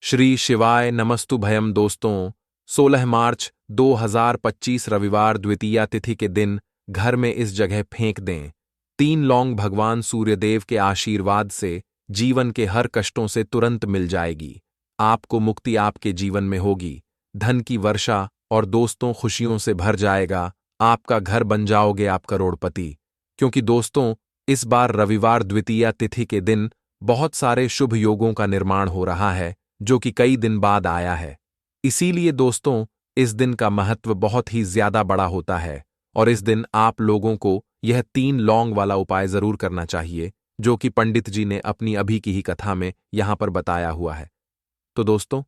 श्री शिवाय नमस्तुभयम दोस्तों। 16 मार्च 2025 रविवार द्वितीया तिथि के दिन घर में इस जगह फेंक दें 3 लौंग। भगवान सूर्यदेव के आशीर्वाद से जीवन के हर कष्टों से तुरंत मिल जाएगी। आपको मुक्ति आपके जीवन में होगी, धन की वर्षा और दोस्तों खुशियों से भर जाएगा। आपका घर बन जाओगे आप करोड़पति। क्योंकि दोस्तों इस बार रविवार द्वितीया तिथि के दिन बहुत सारे शुभ योगों का निर्माण हो रहा है जो कि कई दिन बाद आया है। इसीलिए दोस्तों इस दिन का महत्व बहुत ही ज्यादा बड़ा होता है और इस दिन आप लोगों को यह 3 लौंग वाला उपाय जरूर करना चाहिए जो कि पंडित जी ने अपनी अभी की ही कथा में यहां पर बताया हुआ है। तो दोस्तों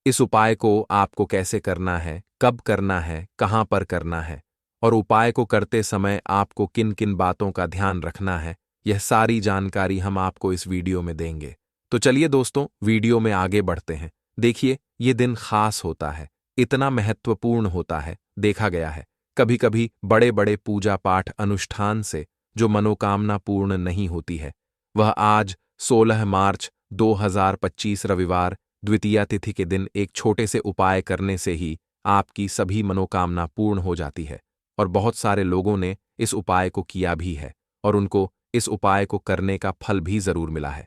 इस उपाय को आपको कैसे करना है, कब करना है, कहां पर करना है और उपाय को करते समय आपको किन किन बातों का ध्यान रखना है, यह सारी जानकारी हम आपको इस वीडियो में देंगे। तो चलिए दोस्तों वीडियो में आगे बढ़ते हैं। देखिए ये दिन खास होता है, इतना महत्वपूर्ण होता है। देखा गया है कभी कभी बड़े बड़े पूजा पाठ अनुष्ठान से जो मनोकामना पूर्ण नहीं होती है, वह आज 16 मार्च 2025 रविवार द्वितीया तिथि के दिन एक छोटे से उपाय करने से ही आपकी सभी मनोकामना पूर्ण हो जाती है। और बहुत सारे लोगों ने इस उपाय को किया भी है और उनको इस उपाय को करने का फल भी जरूर मिला है।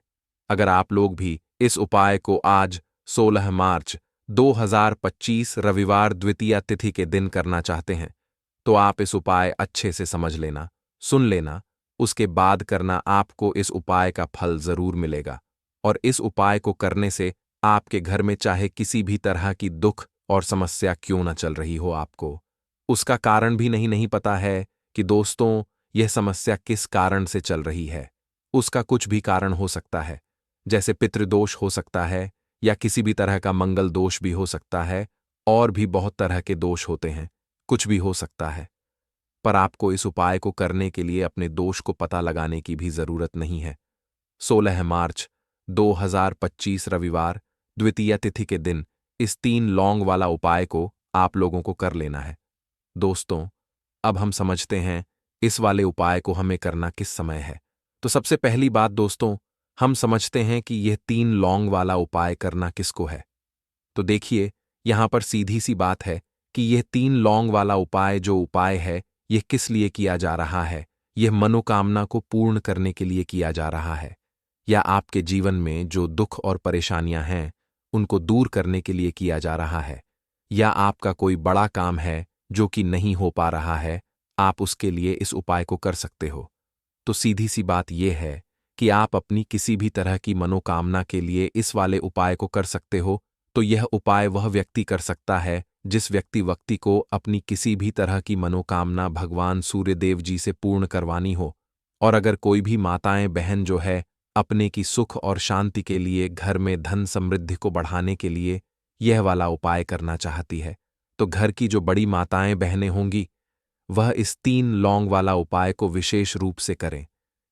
अगर आप लोग भी इस उपाय को आज 16 मार्च 2025 रविवार द्वितीया तिथि के दिन करना चाहते हैं तो आप इस उपाय अच्छे से समझ लेना, सुन लेना, उसके बाद करना। आपको इस उपाय का फल जरूर मिलेगा और इस उपाय को करने से आपके घर में चाहे किसी भी तरह की दुख और समस्या क्यों न चल रही हो, आपको उसका कारण भी नहीं पता है कि दोस्तों यह समस्या किस कारण से चल रही है। उसका कुछ भी कारण हो सकता है, जैसे पितृदोष हो सकता है या किसी भी तरह का मंगल दोष भी हो सकता है, और भी बहुत तरह के दोष होते हैं, कुछ भी हो सकता है। पर आपको इस उपाय को करने के लिए अपने दोष को पता लगाने की भी जरूरत नहीं है। 16 मार्च 2025 रविवार द्वितीया तिथि के दिन इस 3 लौंग वाला उपाय को आप लोगों को कर लेना है। दोस्तों अब हम समझते हैं इस वाले उपाय को हमें करना किस समय है। तो सबसे पहली बात दोस्तों हम समझते हैं कि यह 3 लौंग वाला उपाय करना किसको है। तो देखिए यहां पर सीधी सी बात है कि यह 3 लौंग वाला उपाय जो उपाय है यह किस लिए किया जा रहा है। यह मनोकामना को पूर्ण करने के लिए किया जा रहा है, या आपके जीवन में जो दुख और परेशानियां हैं उनको दूर करने के लिए किया जा रहा है, या आपका कोई बड़ा काम है जो कि नहीं हो पा रहा है, आप उसके लिए इस उपाय को कर सकते हो। तो सीधी सी बात यह है कि आप अपनी किसी भी तरह की मनोकामना के लिए इस वाले उपाय को कर सकते हो। तो यह उपाय वह व्यक्ति कर सकता है जिस व्यक्ति को अपनी किसी भी तरह की मनोकामना भगवान सूर्यदेव जी से पूर्ण करवानी हो। और अगर कोई भी माताएं बहन जो है अपने की सुख और शांति के लिए, घर में धन समृद्धि को बढ़ाने के लिए यह वाला उपाय करना चाहती है, तो घर की जो बड़ी माताएं बहनें होंगी वह इस 3 लौंग वाला उपाय को विशेष रूप से करें,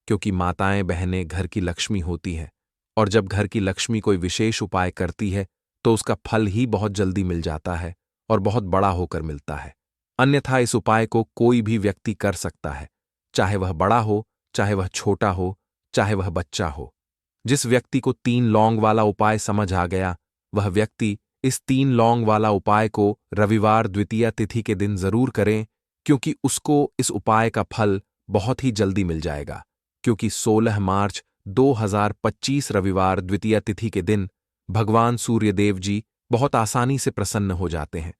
क्योंकि माताएं बहनें घर की लक्ष्मी होती है और जब घर की लक्ष्मी कोई विशेष उपाय करती है तो उसका फल ही बहुत जल्दी मिल जाता है और बहुत बड़ा होकर मिलता है। अन्यथा इस उपाय को कोई भी व्यक्ति कर सकता है, चाहे वह बड़ा हो, चाहे वह छोटा हो, चाहे वह बच्चा हो। जिस व्यक्ति को 3 लौंग वाला उपाय समझ आ गया वह व्यक्ति इस 3 लौंग वाला उपाय को रविवार द्वितीया तिथि के दिन जरूर करें, क्योंकि उसको इस उपाय का फल बहुत ही जल्दी मिल जाएगा। क्योंकि 16 मार्च 2025 रविवार द्वितीया तिथि के दिन भगवान सूर्यदेव जी बहुत आसानी से प्रसन्न हो जाते हैं।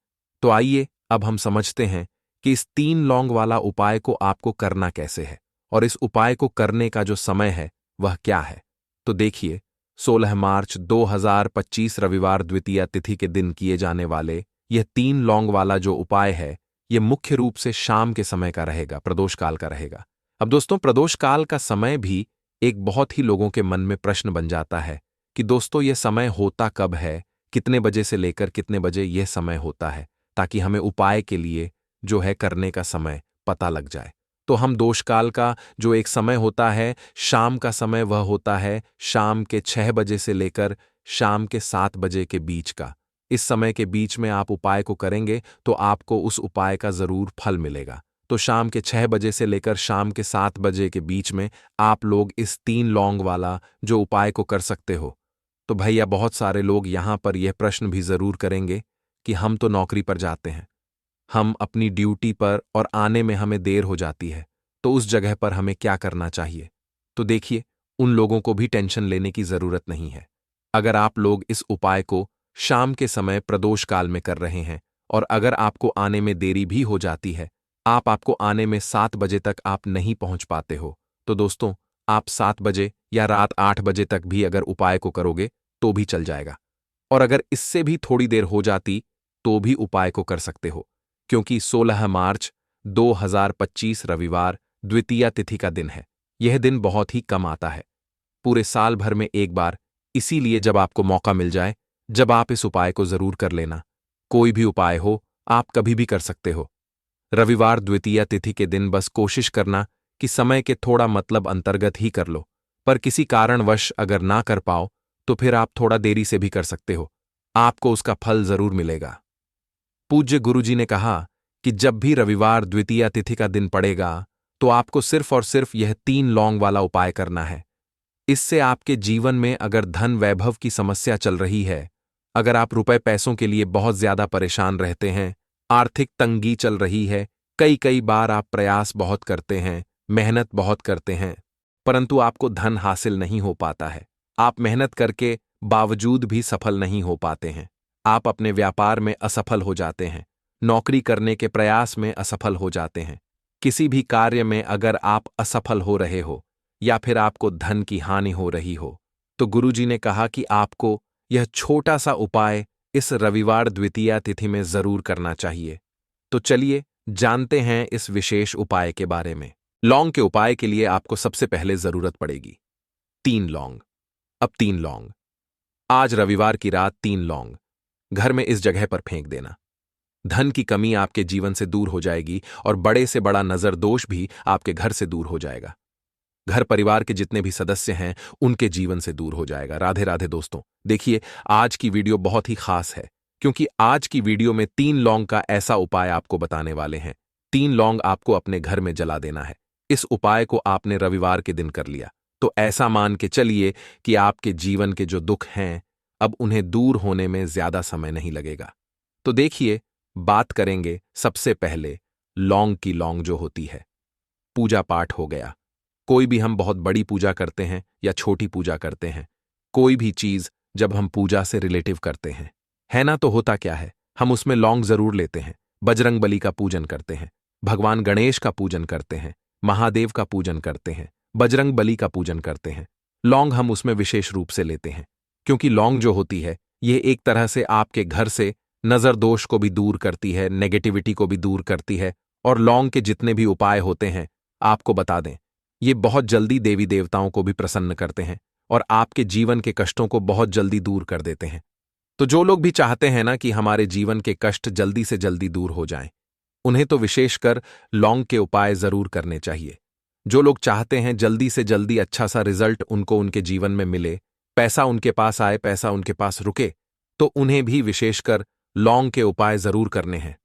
तो आइए अब हम समझते हैं कि इस 3 लौंग वाला उपाय को आपको करना कैसे है और इस उपाय को करने का जो समय है वह क्या है। तो देखिए 16 मार्च 2025 रविवार द्वितीया तिथि के दिन किए जाने वाले यह 3 लौंग वाला जो उपाय है यह मुख्य रूप से शाम के समय का रहेगा, प्रदोष काल का रहेगा। अब दोस्तों प्रदोष काल का समय भी एक बहुत ही लोगों के मन में प्रश्न बन जाता है कि दोस्तों यह समय होता कब है, कितने बजे से लेकर कितने बजे यह समय होता है, ताकि हमें उपाय के लिए जो है करने का समय पता लग जाए। तो हम दोषकाल का जो एक समय होता है, शाम का समय, वह होता है शाम के 6 बजे से लेकर शाम के 7 बजे के बीच का। इस समय के बीच में आप उपाय को करेंगे तो आपको उस उपाय का जरूर फल मिलेगा। तो शाम के 6 बजे से लेकर शाम के 7 बजे के बीच में आप लोग इस 3 लौंग वाला जो उपाय को कर सकते हो। तो भैया बहुत सारे लोग यहाँ पर यह प्रश्न भी जरूर करेंगे कि हम तो नौकरी पर जाते हैं, हम अपनी ड्यूटी पर और आने में हमें देर हो जाती है, तो उस जगह पर हमें क्या करना चाहिए। तो देखिए, उन लोगों को भी टेंशन लेने की जरूरत नहीं है। अगर आप लोग इस उपाय को शाम के समय प्रदोष काल में कर रहे हैं और अगर आपको आने में देरी भी हो जाती है, आपको आने में 7 बजे तक आप नहीं पहुंच पाते हो, तो दोस्तों आप 7 बजे या रात 8 बजे तक भी अगर उपाय को करोगे तो भी चल जाएगा। और अगर इससे भी थोड़ी देर हो जाती तो भी उपाय को कर सकते हो, क्योंकि 16 मार्च 2025 रविवार द्वितीया तिथि का दिन है। यह दिन बहुत ही कम आता है, पूरे साल भर में एक बार, इसीलिए जब आपको मौका मिल जाए, जब आप इस उपाय को जरूर कर लेना। कोई भी उपाय हो, आप कभी भी कर सकते हो। रविवार द्वितीया तिथि के दिन बस कोशिश करना कि समय के थोड़ा मतलब अंतर्गत ही कर लो, पर किसी कारणवश अगर ना कर पाओ तो फिर आप थोड़ा देरी से भी कर सकते हो, आपको उसका फल जरूर मिलेगा। पूज्य गुरुजी ने कहा कि जब भी रविवार द्वितीया तिथि का दिन पड़ेगा तो आपको सिर्फ और सिर्फ यह 3 लौंग वाला उपाय करना है। इससे आपके जीवन में अगर धन वैभव की समस्या चल रही है, अगर आप रुपए पैसों के लिए बहुत ज्यादा परेशान रहते हैं, आर्थिक तंगी चल रही है, कई कई बार आप प्रयास बहुत करते हैं, मेहनत बहुत करते हैं, परंतु आपको धन हासिल नहीं हो पाता है, आप मेहनत करके बावजूद भी सफल नहीं हो पाते हैं, आप अपने व्यापार में असफल हो जाते हैं, नौकरी करने के प्रयास में असफल हो जाते हैं, किसी भी कार्य में अगर आप असफल हो रहे हो या फिर आपको धन की हानि हो रही हो, तो गुरुजी ने कहा कि आपको यह छोटा सा उपाय इस रविवार द्वितीया तिथि में जरूर करना चाहिए। तो चलिए जानते हैं इस विशेष उपाय के बारे में। लौंग के उपाय के लिए आपको सबसे पहले जरूरत पड़ेगी 3 लौंग। अब 3 लौंग, आज रविवार की रात 3 लौंग घर में इस जगह पर फेंक देना। धन की कमी आपके जीवन से दूर हो जाएगी और बड़े से बड़ा नजर दोष भी आपके घर से दूर हो जाएगा। घर परिवार के जितने भी सदस्य हैं उनके जीवन से दूर हो जाएगा। राधे राधे दोस्तों, देखिए आज की वीडियो बहुत ही खास है, क्योंकि आज की वीडियो में 3 लौंग का ऐसा उपाय आपको बताने वाले हैं। 3 लौंग आपको अपने घर में जला देना है। इस उपाय को आपने रविवार के दिन कर लिया तो ऐसा मान के चलिए कि आपके जीवन के जो दुख हैं अब उन्हें दूर होने में ज्यादा समय नहीं लगेगा। तो देखिए, बात करेंगे सबसे पहले लौंग की। लौंग जो होती है, पूजा पाठ हो गया, कोई भी हम बहुत बड़ी पूजा करते हैं या छोटी पूजा करते हैं, कोई भी चीज जब हम पूजा से रिलेटिव करते हैं, है ना, तो होता क्या है, हम उसमें लौंग जरूर लेते हैं। बजरंग बली का पूजन करते हैं, भगवान गणेश का पूजन करते हैं, महादेव का पूजन करते हैं, बजरंग बली का पूजन करते हैं। लौंग हम उसमें विशेष रूप से लेते हैं, क्योंकि लौंग जो होती है ये एक तरह से आपके घर से नजर दोष को भी दूर करती है, नेगेटिविटी को भी दूर करती है। और लौंग के जितने भी उपाय होते हैं, आपको बता दें, ये बहुत जल्दी देवी देवताओं को भी प्रसन्न करते हैं और आपके जीवन के कष्टों को बहुत जल्दी दूर कर देते हैं। तो जो लोग भी चाहते हैं ना कि हमारे जीवन के कष्ट जल्दी से जल्दी दूर हो जाएं, उन्हें तो विशेषकर लौंग के उपाय जरूर करने चाहिए। जो लोग चाहते हैं जल्दी से जल्दी अच्छा सा रिजल्ट उनको उनके जीवन में मिले, पैसा उनके पास आए, पैसा उनके पास रुके, तो उन्हें भी विशेषकर लौंग के उपाय जरूर करने हैं।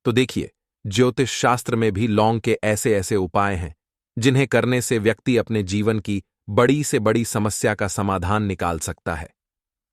तो देखिए, ज्योतिष शास्त्र में भी लौंग के ऐसे ऐसे उपाय हैं जिन्हें करने से व्यक्ति अपने जीवन की बड़ी से बड़ी समस्या का समाधान निकाल सकता है।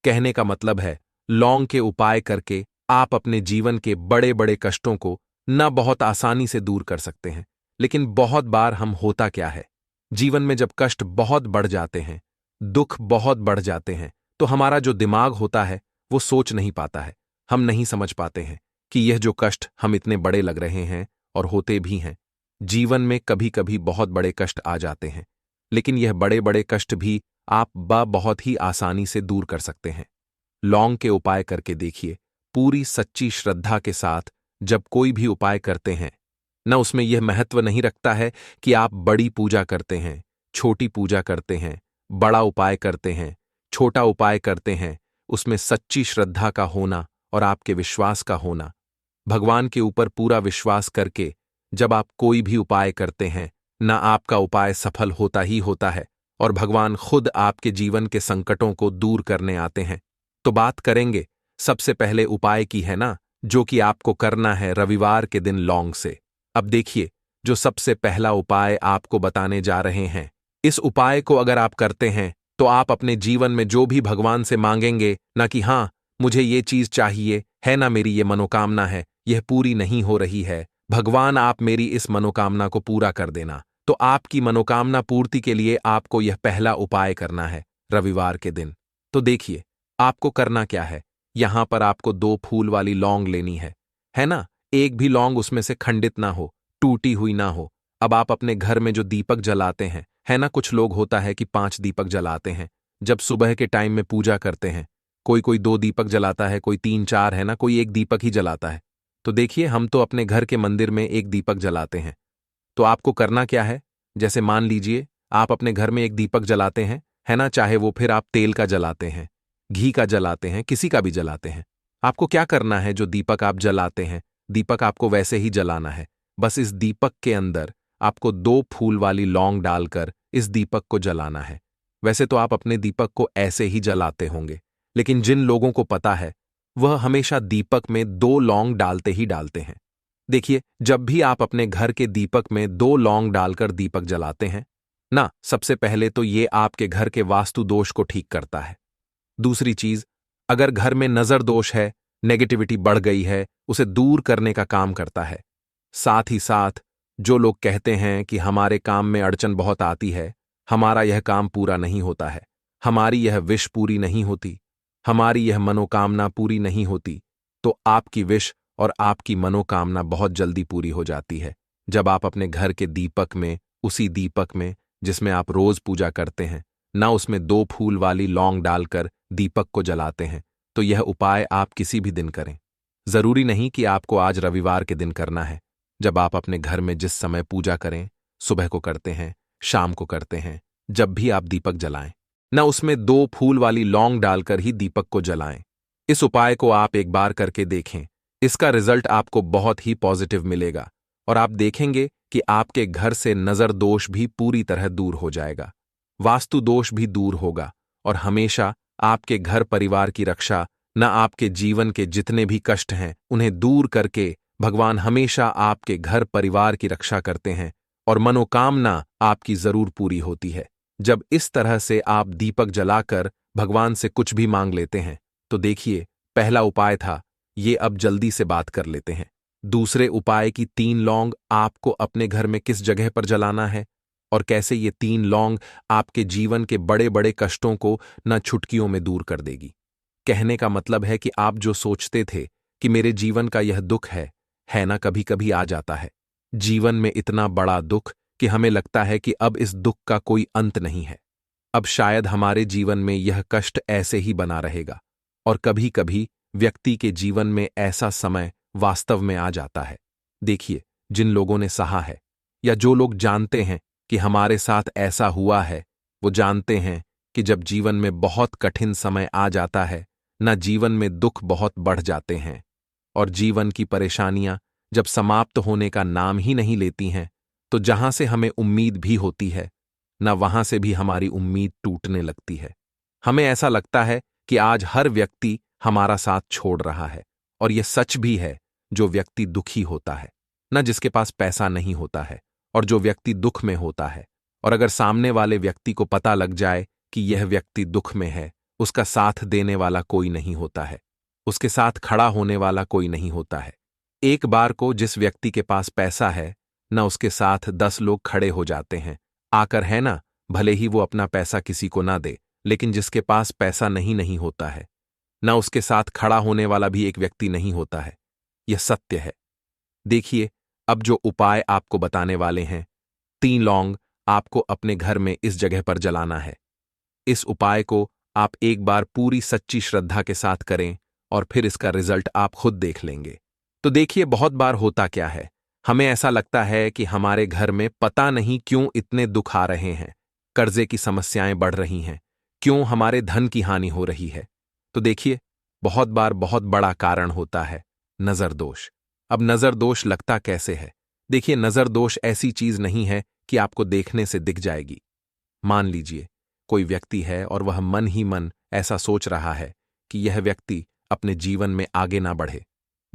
कहने का मतलब है, लौंग के उपाय करके आप अपने जीवन के बड़े बड़े कष्टों को न बहुत आसानी से दूर कर सकते हैं। लेकिन बहुत बार हम होता क्या है, जीवन में जब कष्ट बहुत बढ़ जाते हैं, दुख बहुत बढ़ जाते हैं, तो हमारा जो दिमाग होता है वो सोच नहीं पाता है, हम नहीं समझ पाते हैं कि यह जो कष्ट हम इतने बड़े लग रहे हैं, और होते भी हैं। जीवन में कभी कभी बहुत बड़े कष्ट आ जाते हैं, लेकिन यह बड़े बड़े कष्ट भी आप बहुत ही आसानी से दूर कर सकते हैं। लौंग के उपाय करके देखिए, पूरी सच्ची श्रद्धा के साथ जब कोई भी उपाय करते हैं न, उसमें यह महत्व नहीं रखता है कि आप बड़ी पूजा करते हैं, छोटी पूजा करते हैं, बड़ा उपाय करते हैं, छोटा उपाय करते हैं, उसमें सच्ची श्रद्धा का होना और आपके विश्वास का होना, भगवान के ऊपर पूरा विश्वास करके जब आप कोई भी उपाय करते हैं, ना आपका उपाय सफल होता ही होता है और भगवान खुद आपके जीवन के संकटों को दूर करने आते हैं। तो बात करेंगे सबसे पहले उपाय की, है ना, जो कि आपको करना है रविवार के दिन लौंग से। अब देखिए, जो सबसे पहला उपाय आपको बताने जा रहे हैं, इस उपाय को अगर आप करते हैं तो आप अपने जीवन में जो भी भगवान से मांगेंगे, ना कि हाँ मुझे ये चीज चाहिए है, ना मेरी ये मनोकामना है, यह पूरी नहीं हो रही है, भगवान आप मेरी इस मनोकामना को पूरा कर देना। तो आपकी मनोकामना पूर्ति के लिए आपको यह पहला उपाय करना है रविवार के दिन। तो देखिए आपको करना क्या है। यहां पर आपको 2 फूल वाली लौंग लेनी है ना। एक भी लौंग उसमें से खंडित ना हो, टूटी हुई ना हो। अब आप अपने घर में जो दीपक जलाते हैं, है ना, कुछ लोग होता है कि 5 दीपक जलाते हैं जब सुबह के टाइम में पूजा करते हैं। कोई कोई 2 दीपक जलाता है, कोई 3-4, है ना, कोई 1 दीपक ही जलाता है। तो देखिए हम तो अपने घर के मंदिर में 1 दीपक जलाते हैं। तो आपको करना क्या है, जैसे मान लीजिए आप अपने घर में 1 दीपक जलाते हैं, है ना, चाहे वो फिर आप तेल का जलाते हैं, घी का जलाते हैं, किसी का भी जलाते हैं। आपको क्या करना है, जो दीपक आप जलाते हैं, दीपक आपको वैसे ही जलाना है। बस इस दीपक के अंदर आपको 2 फूल वाली लौंग डालकर इस दीपक को जलाना है। वैसे तो आप अपने दीपक को ऐसे ही जलाते होंगे, लेकिन जिन लोगों को पता है वह हमेशा दीपक में 2 लौंग डालते ही डालते हैं। देखिए जब भी आप अपने घर के दीपक में 2 लौंग डालकर दीपक जलाते हैं ना, सबसे पहले तो ये आपके घर के वास्तु दोष को ठीक करता है। दूसरी चीज, अगर घर में नजर दोष है, नेगेटिविटी बढ़ गई है, उसे दूर करने का काम करता है। साथ ही साथ जो लोग कहते हैं कि हमारे काम में अड़चन बहुत आती है, हमारा यह काम पूरा नहीं होता है, हमारी यह विश पूरी नहीं होती, हमारी यह मनोकामना पूरी नहीं होती, तो आपकी विश और आपकी मनोकामना बहुत जल्दी पूरी हो जाती है जब आप अपने घर के दीपक में, उसी दीपक में जिसमें आप रोज पूजा करते हैं ना, उसमें 2 फूल वाली लौंग डालकर दीपक को जलाते हैं। तो यह उपाय आप किसी भी दिन करें। जरूरी नहीं कि आपको आज रविवार के दिन करना है। जब आप अपने घर में जिस समय पूजा करें, सुबह को करते हैं, शाम को करते हैं, जब भी आप दीपक जलाएं ना, उसमें 2 फूल वाली लौंग डालकर ही दीपक को जलाएं। इस उपाय को आप एक बार करके देखें, इसका रिजल्ट आपको बहुत ही पॉजिटिव मिलेगा और आप देखेंगे कि आपके घर से नजर दोष भी पूरी तरह दूर हो जाएगा, वास्तु दोष भी दूर होगा और हमेशा आपके घर परिवार की रक्षा, न आपके जीवन के जितने भी कष्ट हैं उन्हें दूर करके भगवान हमेशा आपके घर परिवार की रक्षा करते हैं और मनोकामना आपकी जरूर पूरी होती है। जब इस तरह से आप दीपक जलाकर भगवान से कुछ भी मांग लेते हैं, तो देखिए पहला उपाय था ये, अब जल्दी से बात कर लेते हैं। दूसरे उपाय की 3 लौंग आपको अपने घर में किस जगह पर जलाना है और कैसे ये 3 लौंग आपके जीवन के बड़े बड़े कष्टों को न चुटकियों में दूर कर देगी। कहने का मतलब है कि आप जो सोचते थे कि मेरे जीवन का यह दुख है ना, कभी कभी आ जाता है जीवन में इतना बड़ा दुख कि हमें लगता है कि अब इस दुख का कोई अंत नहीं है, अब शायद हमारे जीवन में यह कष्ट ऐसे ही बना रहेगा। और कभी कभी व्यक्ति के जीवन में ऐसा समय वास्तव में आ जाता है। देखिए जिन लोगों ने सहा है या जो लोग जानते हैं कि हमारे साथ ऐसा हुआ है, वो जानते हैं कि जब जीवन में बहुत कठिन समय आ जाता है ना, जीवन में दुख बहुत बढ़ जाते हैं और जीवन की परेशानियां जब समाप्त होने का नाम ही नहीं लेती हैं, तो जहां से हमें उम्मीद भी होती है ना, वहां से भी हमारी उम्मीद टूटने लगती है। हमें ऐसा लगता है कि आज हर व्यक्ति हमारा साथ छोड़ रहा है और यह सच भी है। जो व्यक्ति दुखी होता है ना, जिसके पास पैसा नहीं होता है, और जो व्यक्ति दुख में होता है, और अगर सामने वाले व्यक्ति को पता लग जाए कि यह व्यक्ति दुख में है, उसका साथ देने वाला कोई नहीं होता है, उसके साथ खड़ा होने वाला कोई नहीं होता है। एक बार को जिस व्यक्ति के पास पैसा है ना, उसके साथ 10 लोग खड़े हो जाते हैं आकर, है ना, भले ही वो अपना पैसा किसी को ना दे, लेकिन जिसके पास पैसा नहीं होता है ना, उसके साथ खड़ा होने वाला भी एक व्यक्ति नहीं होता है। यह सत्य है। देखिए अब जो उपाय आपको बताने वाले हैं, 3 लौंग आपको अपने घर में इस जगह पर जलाना है। इस उपाय को आप एक बार पूरी सच्ची श्रद्धा के साथ करें और फिर इसका रिजल्ट आप खुद देख लेंगे। तो देखिए बहुत बार होता क्या है, हमें ऐसा लगता है कि हमारे घर में पता नहीं क्यों इतने दुख आ रहे हैं, कर्जे की समस्याएं बढ़ रही हैं, क्यों हमारे धन की हानि हो रही है। तो देखिए बहुत बार बहुत बड़ा कारण होता है नजर दोष। अब नजर दोष लगता कैसे है? देखिए नजर दोष ऐसी चीज नहीं है कि आपको देखने से दिख जाएगी। मान लीजिए कोई व्यक्ति है और वह मन ही मन ऐसा सोच रहा है कि यह व्यक्ति अपने जीवन में आगे ना बढ़े,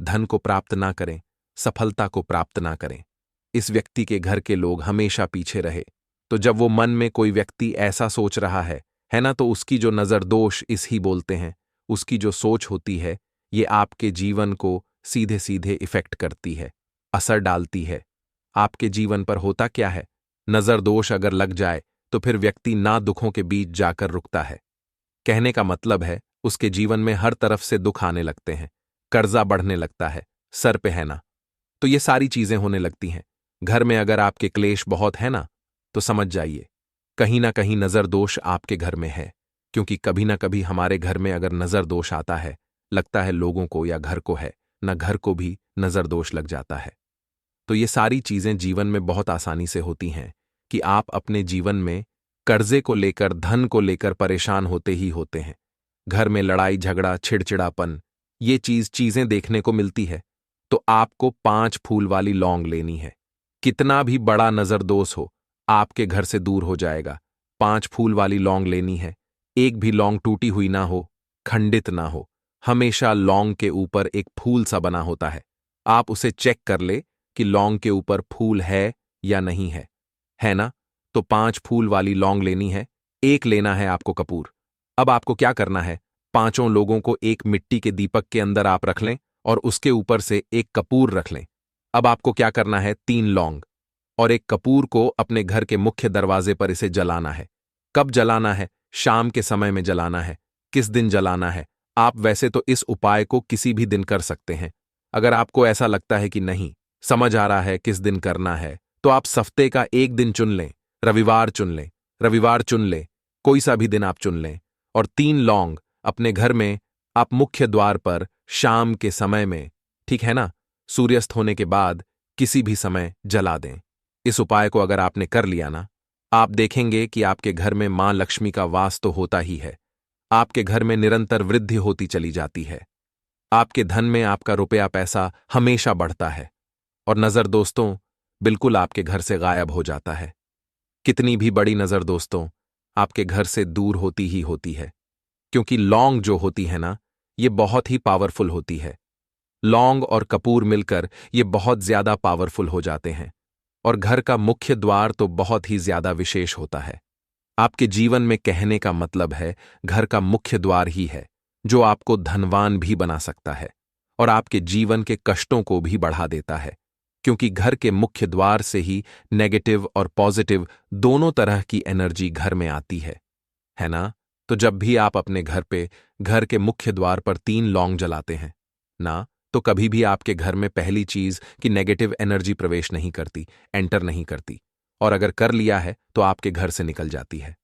धन को प्राप्त ना करें, सफलता को प्राप्त ना करें, इस व्यक्ति के घर के लोग हमेशा पीछे रहे। तो जब वो मन में कोई व्यक्ति ऐसा सोच रहा है है ना। तो उसकी जो नज़र दोष इस ही बोलते हैं, उसकी जो सोच होती है ये आपके जीवन को सीधे सीधे इफेक्ट करती है, असर डालती है। आपके जीवन पर होता क्या है, नज़र दोष अगर लग जाए तो फिर व्यक्ति ना दुखों के बीच जाकर रुकता है। कहने का मतलब है उसके जीवन में हर तरफ से दुख आने लगते हैं, कर्जा बढ़ने लगता है, सर पे है ना। तो ये सारी चीजें होने लगती हैं। घर में अगर आपके क्लेश बहुत है ना, तो समझ जाइए कहीं ना कहीं नजर दोष आपके घर में है। क्योंकि कभी ना कभी हमारे घर में अगर नजर दोष आता है, लगता है लोगों को या घर को है ना, घर को भी नजर दोष लग जाता है। तो ये सारी चीजें जीवन में बहुत आसानी से होती हैं कि आप अपने जीवन में कर्जे को लेकर, धन को लेकर परेशान होते ही होते हैं। घर में लड़ाई झगड़ा, चिड़चिड़ापन, ये चीजें देखने को मिलती है। तो आपको 5 फूल वाली लौंग लेनी है। कितना भी बड़ा नजरदोष हो, आपके घर से दूर हो जाएगा। 5 फूल वाली लौंग लेनी है। एक भी लौंग टूटी हुई ना हो, खंडित ना हो। हमेशा लौंग के ऊपर एक फूल सा बना होता है। आप उसे चेक कर ले कि लौंग के ऊपर फूल है या नहीं है ना। तो 5 फूल वाली लौंग लेनी है। एक लेना है आपको कपूर। अब आपको क्या करना है, पांचों लोगों को एक मिट्टी के दीपक के अंदर आप रख लें और उसके ऊपर से एक कपूर रख लें। अब आपको क्या करना है, 3 लौंग और एक कपूर को अपने घर के मुख्य दरवाजे पर इसे जलाना है। कब जलाना है, शाम के समय में जलाना है। किस दिन जलाना है, आप वैसे तो इस उपाय को किसी भी दिन कर सकते हैं। अगर आपको ऐसा लगता है कि नहीं समझ आ रहा है किस दिन करना है, तो आप हफ्ते का एक दिन चुन लें, रविवार चुन लें। रविवार चुन लें, कोई सा भी दिन आप चुन लें। और 3 लौंग अपने घर में आप मुख्य द्वार पर शाम के समय में, ठीक है ना, सूर्यास्त होने के बाद किसी भी समय जला दें। इस उपाय को अगर आपने कर लिया ना, आप देखेंगे कि आपके घर में मां लक्ष्मी का वास तो होता ही है। आपके घर में निरंतर वृद्धि होती चली जाती है। आपके धन में आपका रुपया पैसा हमेशा बढ़ता है। और नजर दोस्तों बिल्कुल आपके घर से गायब हो जाता है। कितनी भी बड़ी नजर दोस्तों आपके घर से दूर होती ही होती है। क्योंकि लौंग जो होती है ना, ये बहुत ही पावरफुल होती है। लौंग और कपूर मिलकर ये बहुत ज्यादा पावरफुल हो जाते हैं। और घर का मुख्य द्वार तो बहुत ही ज्यादा विशेष होता है। आपके जीवन में कहने का मतलब है घर का मुख्य द्वार ही है जो आपको धनवान भी बना सकता है और आपके जीवन के कष्टों को भी बढ़ा देता है। क्योंकि घर के मुख्य द्वार से ही नेगेटिव और पॉजिटिव दोनों तरह की एनर्जी घर में आती है ना। तो जब भी आप अपने घर पे घर के मुख्य द्वार पर 3 लौंग जलाते हैं ना, तो कभी भी आपके घर में पहली चीज कि नेगेटिव एनर्जी प्रवेश नहीं करती, एंटर नहीं करती। और अगर कर लिया है तो आपके घर से निकल जाती है।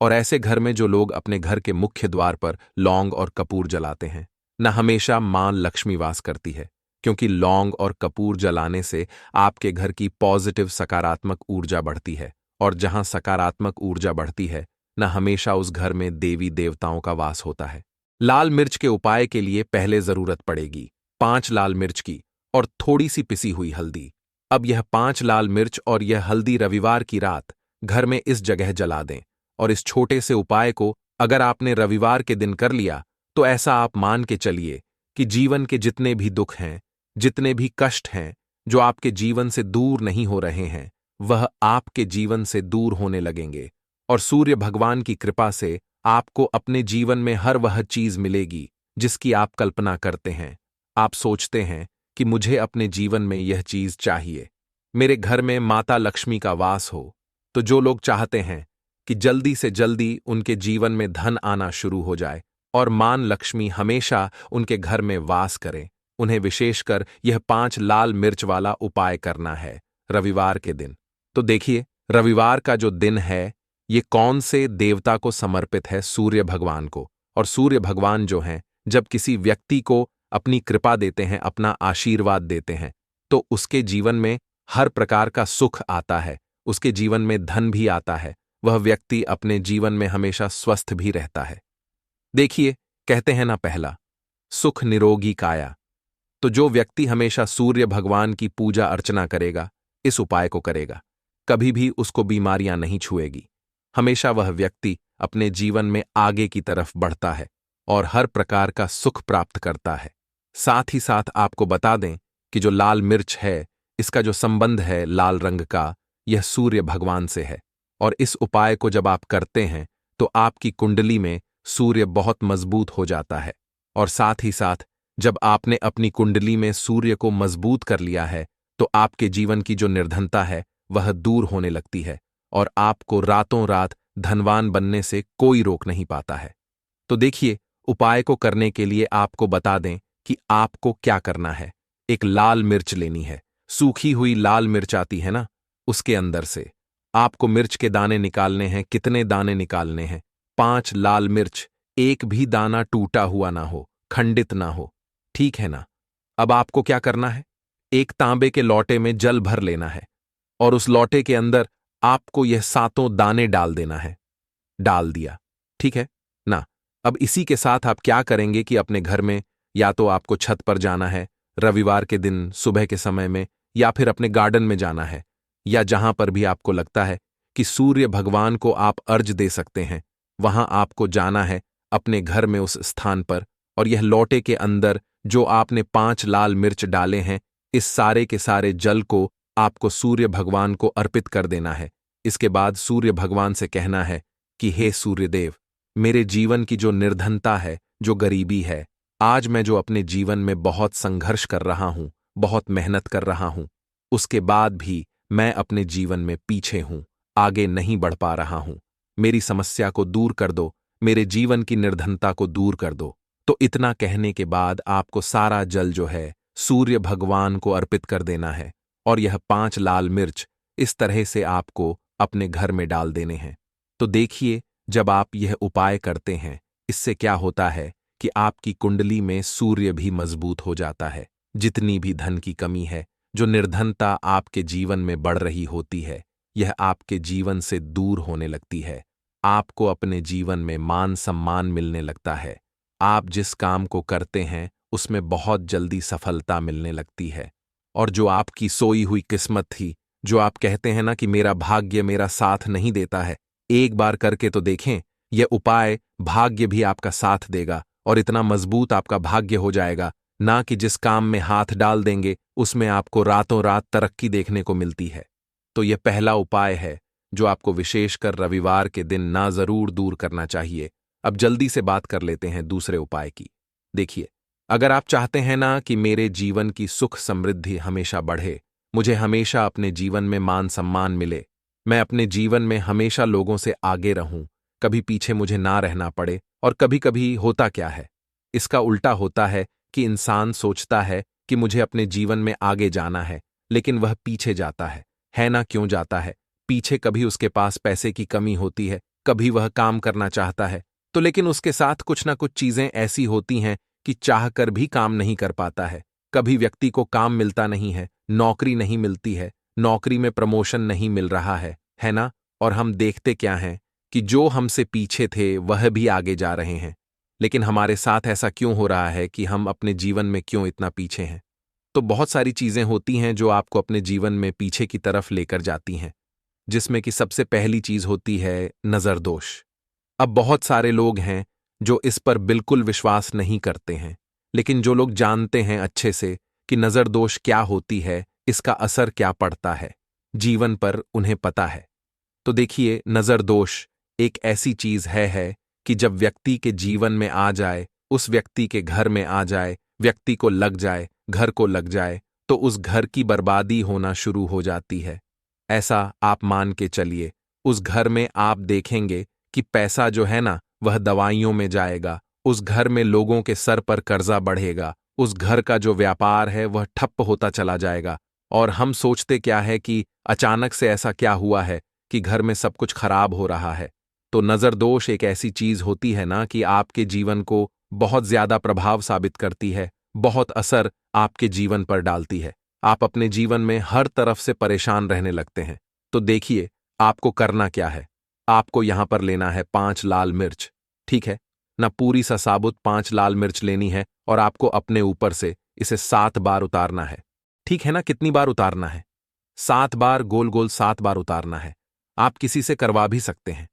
और ऐसे घर में जो लोग अपने घर के मुख्य द्वार पर लौंग और कपूर जलाते हैं न, हमेशा मां लक्ष्मी वास करती है। क्योंकि लौंग और कपूर जलाने से आपके घर की पॉजिटिव सकारात्मक ऊर्जा बढ़ती है। और जहां सकारात्मक ऊर्जा बढ़ती है न, हमेशा उस घर में देवी देवताओं का वास होता है। लाल मिर्च के उपाय के लिए पहले जरूरत पड़ेगी 5 लाल मिर्च की और थोड़ी सी पिसी हुई हल्दी। अब यह 5 लाल मिर्च और यह हल्दी रविवार की रात घर में इस जगह जला दें। और इस छोटे से उपाय को अगर आपने रविवार के दिन कर लिया, तो ऐसा आप मान के चलिए कि जीवन के जितने भी दुख हैं, जितने भी कष्ट हैं जो आपके जीवन से दूर नहीं हो रहे हैं, वह आपके जीवन से दूर होने लगेंगे। और सूर्य भगवान की कृपा से आपको अपने जीवन में हर वह चीज मिलेगी जिसकी आप कल्पना करते हैं। आप सोचते हैं कि मुझे अपने जीवन में यह चीज चाहिए, मेरे घर में माता लक्ष्मी का वास हो। तो जो लोग चाहते हैं कि जल्दी से जल्दी उनके जीवन में धन आना शुरू हो जाए और मां लक्ष्मी हमेशा उनके घर में वास करें, उन्हें विशेषकर यह 5 लाल मिर्च वाला उपाय करना है रविवार के दिन। तो देखिए रविवार का जो दिन है ये कौन से देवता को समर्पित है, सूर्य भगवान को। और सूर्य भगवान जो हैं, जब किसी व्यक्ति को अपनी कृपा देते हैं, अपना आशीर्वाद देते हैं, तो उसके जीवन में हर प्रकार का सुख आता है, उसके जीवन में धन भी आता है। वह व्यक्ति अपने जीवन में हमेशा स्वस्थ भी रहता है। देखिए कहते हैं ना, पहला सुख निरोगी काया। तो जो व्यक्ति हमेशा सूर्य भगवान की पूजा अर्चना करेगा, इस उपाय को करेगा, कभी भी उसको बीमारियां नहीं छुएगी। हमेशा वह व्यक्ति अपने जीवन में आगे की तरफ बढ़ता है और हर प्रकार का सुख प्राप्त करता है। साथ ही साथ आपको बता दें कि जो लाल मिर्च है, इसका जो संबंध है लाल रंग का, यह सूर्य भगवान से है। और इस उपाय को जब आप करते हैं तो आपकी कुंडली में सूर्य बहुत मजबूत हो जाता है। और साथ ही साथ जब आपने अपनी कुंडली में सूर्य को मजबूत कर लिया है तो आपके जीवन की जो निर्धनता है वह दूर होने लगती है और आपको रातों रात धनवान बनने से कोई रोक नहीं पाता है। तो देखिए, उपाय को करने के लिए आपको बता दें कि आपको क्या करना है। एक लाल मिर्च लेनी है, सूखी हुई लाल मिर्च आती है ना, उसके अंदर से आपको मिर्च के दाने निकालने हैं। कितने दाने निकालने हैं? 5 लाल मिर्च, एक भी दाना टूटा हुआ ना हो, खंडित ना हो, ठीक है ना। अब आपको क्या करना है? एक तांबे के लोटे में जल भर लेना है और उस लोटे के अंदर आपको यह 7 दाने डाल देना है। डाल दिया, ठीक है ना। अब इसी के साथ आप क्या करेंगे कि अपने घर में या तो आपको छत पर जाना है रविवार के दिन सुबह के समय में, या फिर अपने गार्डन में जाना है, या जहां पर भी आपको लगता है कि सूर्य भगवान को आप अर्ज दे सकते हैं, वहां आपको जाना है अपने घर में उस स्थान पर। और यह लोटे के अंदर जो आपने 5 लाल मिर्च डाले हैं, इस सारे के सारे जल को आपको सूर्य भगवान को अर्पित कर देना है। इसके बाद सूर्य भगवान से कहना है कि हे सूर्यदेव, मेरे जीवन की जो निर्धनता है, जो गरीबी है, आज मैं जो अपने जीवन में बहुत संघर्ष कर रहा हूं, बहुत मेहनत कर रहा हूं, उसके बाद भी मैं अपने जीवन में पीछे हूं, आगे नहीं बढ़ पा रहा हूं। मेरी समस्या को दूर कर दो, मेरे जीवन की निर्धनता को दूर कर दो। तो इतना कहने के बाद आपको सारा जल जो है सूर्य भगवान को अर्पित कर देना है और यह 5 लाल मिर्च इस तरह से आपको अपने घर में डाल देने हैं। तो देखिए, जब आप यह उपाय करते हैं, इससे क्या होता है कि आपकी कुंडली में सूर्य भी मजबूत हो जाता है। जितनी भी धन की कमी है, जो निर्धनता आपके जीवन में बढ़ रही होती है, यह आपके जीवन से दूर होने लगती है। आपको अपने जीवन में मान सम्मान मिलने लगता है। आप जिस काम को करते हैं उसमें बहुत जल्दी सफलता मिलने लगती है। और जो आपकी सोई हुई किस्मत थी, जो आप कहते हैं ना कि मेरा भाग्य मेरा साथ नहीं देता है, एक बार करके तो देखें, यह उपाय भाग्य भी आपका साथ देगा और इतना मजबूत आपका भाग्य हो जाएगा ना कि जिस काम में हाथ डाल देंगे उसमें आपको रातों रात तरक्की देखने को मिलती है। तो यह पहला उपाय है जो आपको विशेषकर रविवार के दिन ना जरूर दूर करना चाहिए। अब जल्दी से बात कर लेते हैं दूसरे उपाय की। देखिए, अगर आप चाहते हैं ना कि मेरे जीवन की सुख समृद्धि हमेशा बढ़े, मुझे हमेशा अपने जीवन में मान सम्मान मिले, मैं अपने जीवन में हमेशा लोगों से आगे रहूं, कभी पीछे मुझे ना रहना पड़े। और कभी कभी होता क्या है, इसका उल्टा होता है कि इंसान सोचता है कि मुझे अपने जीवन में आगे जाना है, लेकिन वह पीछे जाता है ना। क्यों जाता है पीछे? कभी उसके पास पैसे की कमी होती है, कभी वह काम करना चाहता है तो लेकिन उसके साथ कुछ ना कुछ चीजें ऐसी होती हैं कि चाहकर भी काम नहीं कर पाता है। कभी व्यक्ति को काम मिलता नहीं है, नौकरी नहीं मिलती है, नौकरी में प्रमोशन नहीं मिल रहा है ना। और हम देखते क्या हैं कि जो हमसे पीछे थे वह भी आगे जा रहे हैं। लेकिन हमारे साथ ऐसा क्यों हो रहा है कि हम अपने जीवन में क्यों इतना पीछे हैं? तो बहुत सारी चीजें होती हैं जो आपको अपने जीवन में पीछे की तरफ लेकर जाती हैं, जिसमें कि सबसे पहली चीज होती है नजर दोष। अब बहुत सारे लोग हैं जो इस पर बिल्कुल विश्वास नहीं करते हैं, लेकिन जो लोग जानते हैं अच्छे से कि नजर दोष क्या होती है, इसका असर क्या पड़ता है जीवन पर, उन्हें पता है। तो देखिए, नजर दोष एक ऐसी चीज है कि जब व्यक्ति के जीवन में आ जाए, उस व्यक्ति के घर में आ जाए, व्यक्ति को लग जाए, घर को लग जाए, तो उस घर की बर्बादी होना शुरू हो जाती है। ऐसा आप मान के चलिए, उस घर में आप देखेंगे कि पैसा जो है ना वह दवाइयों में जाएगा, उस घर में लोगों के सर पर कर्जा बढ़ेगा, उस घर का जो व्यापार है वह ठप्प होता चला जाएगा। और हम सोचते क्या है कि अचानक से ऐसा क्या हुआ है कि घर में सब कुछ खराब हो रहा है। तो नजर दोष एक ऐसी चीज होती है ना कि आपके जीवन को बहुत ज्यादा प्रभाव साबित करती है, बहुत असर आपके जीवन पर डालती है। आप अपने जीवन में हर तरफ से परेशान रहने लगते हैं। तो देखिए, आपको करना क्या है। आपको यहां पर लेना है 5 लाल मिर्च, ठीक है ना। पूरी सा साबुत 5 लाल मिर्च लेनी है और आपको अपने ऊपर से इसे 7 बार उतारना है, ठीक है ना। कितनी बार उतारना है? 7 बार, गोल गोल 7 बार उतारना है। आप किसी से करवा भी सकते हैं।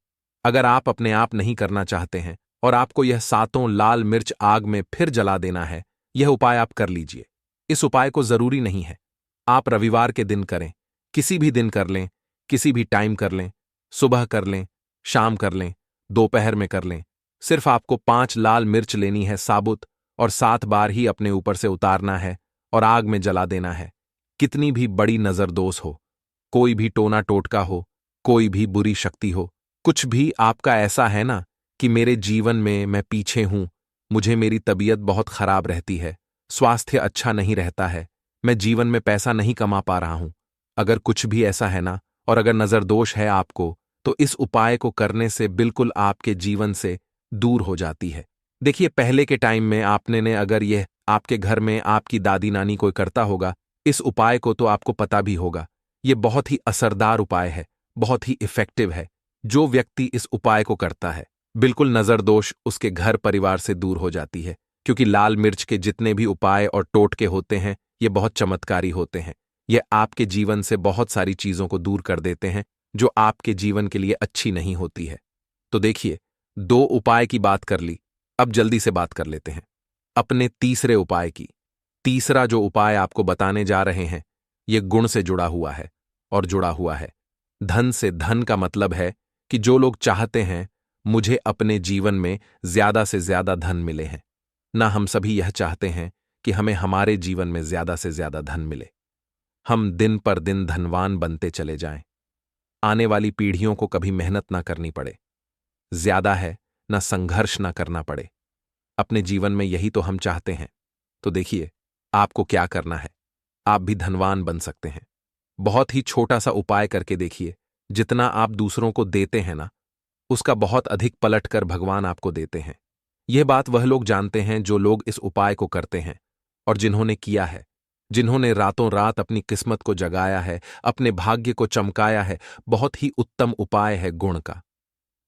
अगर आप अपने आप नहीं करना चाहते हैं और आपको यह 7 लाल मिर्च आग में फिर जला देना है, यह उपाय आप कर लीजिए। इस उपाय को जरूरी नहीं है आप रविवार के दिन करें, किसी भी दिन कर लें, किसी भी टाइम कर लें, सुबह कर लें, शाम कर लें, दोपहर में कर लें। सिर्फ आपको 5 लाल मिर्च लेनी है साबुत, और 7 बार ही अपने ऊपर से उतारना है और आग में जला देना है। कितनी भी बड़ी नजरदोष हो, कोई भी टोना टोटका हो, कोई भी बुरी शक्ति हो, कुछ भी आपका ऐसा है ना कि मेरे जीवन में मैं पीछे हूं, मुझे मेरी तबीयत बहुत खराब रहती है, स्वास्थ्य अच्छा नहीं रहता है, मैं जीवन में पैसा नहीं कमा पा रहा हूं, अगर कुछ भी ऐसा है ना, और अगर नजरदोष है आपको, तो इस उपाय को करने से बिल्कुल आपके जीवन से दूर हो जाती है। देखिए, पहले के टाइम में आपने ने अगर यह आपके घर में आपकी दादी नानी कोई करता होगा इस उपाय को, तो आपको पता भी होगा। यह बहुत ही असरदार उपाय है, बहुत ही इफेक्टिव है। जो व्यक्ति इस उपाय को करता है, बिल्कुल नजरदोष उसके घर परिवार से दूर हो जाती है, क्योंकि लाल मिर्च के जितने भी उपाय और टोटके होते हैं, ये बहुत चमत्कारी होते हैं। ये आपके जीवन से बहुत सारी चीजों को दूर कर देते हैं जो आपके जीवन के लिए अच्छी नहीं होती है। तो देखिए, 2 उपाय की बात कर ली, अब जल्दी से बात कर लेते हैं अपने तीसरे उपाय की। तीसरा जो उपाय आपको बताने जा रहे हैं, ये गुण से जुड़ा हुआ है और जुड़ा हुआ है धन से। धन का मतलब है कि जो लोग चाहते हैं मुझे अपने जीवन में ज्यादा से ज्यादा धन मिले हैं ना, हम सभी यह चाहते हैं कि हमें हमारे जीवन में ज्यादा से ज्यादा धन मिले, हम दिन पर दिन धनवान बनते चले जाएं, आने वाली पीढ़ियों को कभी मेहनत ना करनी पड़े, ज्यादा है ना संघर्ष ना करना पड़े। अपने जीवन में यही तो हम चाहते हैं। तो देखिए, आपको क्या करना है, आप भी धनवान बन सकते हैं। बहुत ही छोटा सा उपाय करके देखिए। जितना आप दूसरों को देते हैं ना, उसका बहुत अधिक पलट कर भगवान आपको देते हैं। यह बात वह लोग जानते हैं जो लोग इस उपाय को करते हैं और जिन्होंने किया है, जिन्होंने रातों रात अपनी किस्मत को जगाया है, अपने भाग्य को चमकाया है। बहुत ही उत्तम उपाय है गुण का।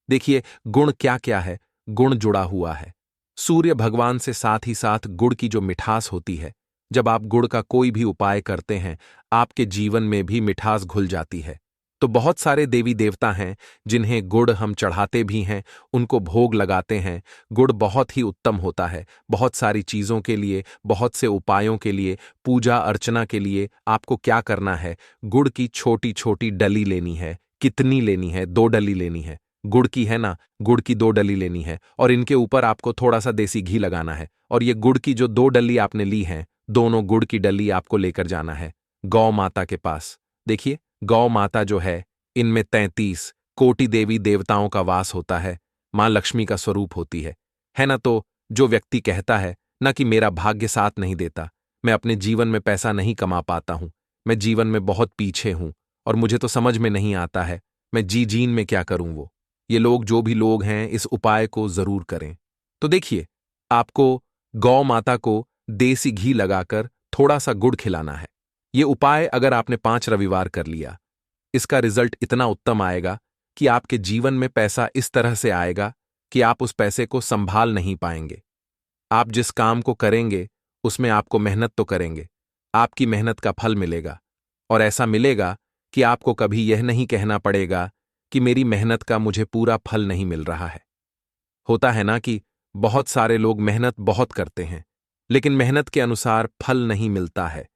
देखिए, गुण क्या क्या है। गुण जुड़ा हुआ है सूर्य भगवान से, साथ ही साथ गुड़ की जो मिठास होती है, जब आप गुड़ का कोई भी उपाय करते हैं, आपके जीवन में भी मिठास घुल जाती है। तो बहुत सारे देवी देवता हैं जिन्हें गुड़ हम चढ़ाते भी हैं, उनको भोग लगाते हैं। गुड़ बहुत ही उत्तम होता है बहुत सारी चीजों के लिए, बहुत से उपायों के लिए, पूजा अर्चना के लिए। आपको क्या करना है, गुड़ की छोटी छोटी डली लेनी है। कितनी लेनी है? 2 डली लेनी है। गुड़ की है ना, गुड़ की 2 डली लेनी है, और इनके ऊपर आपको थोड़ा सा देसी घी लगाना है। और ये गुड़ की जो 2 डली आपने ली हैं, दोनों गुड़ की डली आपको लेकर जाना है गौ माता के पास। देखिए, गौ माता जो है, इनमें 33 कोटि देवी देवताओं का वास होता है, मां लक्ष्मी का स्वरूप होती है ना। तो जो व्यक्ति कहता है ना कि मेरा भाग्य साथ नहीं देता, मैं अपने जीवन में पैसा नहीं कमा पाता हूं, मैं जीवन में बहुत पीछे हूं और मुझे तो समझ में नहीं आता है, मैं जीन में क्या करूं, वो ये लोग, जो भी लोग हैं, इस उपाय को जरूर करें। तो देखिए, आपको गौ माता को देसी घी लगाकर थोड़ा सा गुड़ खिलाना है। ये उपाय अगर आपने 5 रविवार कर लिया, इसका रिजल्ट इतना उत्तम आएगा कि आपके जीवन में पैसा इस तरह से आएगा कि आप उस पैसे को संभाल नहीं पाएंगे। आप जिस काम को करेंगे उसमें आपको मेहनत तो करेंगे, आपकी मेहनत का फल मिलेगा, और ऐसा मिलेगा कि आपको कभी यह नहीं कहना पड़ेगा कि मेरी मेहनत का मुझे पूरा फल नहीं मिल रहा है। होता है ना कि बहुत सारे लोग मेहनत बहुत करते हैं, लेकिन मेहनत के अनुसार फल नहीं मिलता है।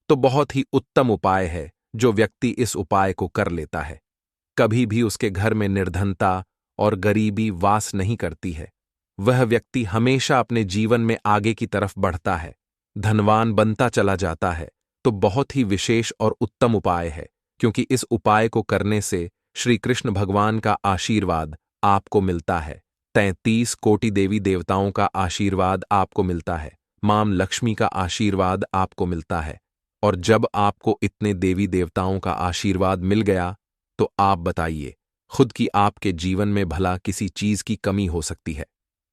तो बहुत ही उत्तम उपाय है जो व्यक्ति इस उपाय को कर लेता है, कभी भी उसके घर में निर्धनता और गरीबी वास नहीं करती है। वह व्यक्ति हमेशा अपने जीवन में आगे की तरफ बढ़ता है, धनवान बनता चला जाता है। तो बहुत ही विशेष और उत्तम उपाय है, क्योंकि इस उपाय को करने से श्री कृष्ण भगवान का आशीर्वाद आपको मिलता है, 33 कोटि देवी देवताओं का आशीर्वाद आपको मिलता है, मां लक्ष्मी का आशीर्वाद आपको मिलता है। और जब आपको इतने देवी देवताओं का आशीर्वाद मिल गया, तो आप बताइए खुद की आपके जीवन में भला किसी चीज की कमी हो सकती है?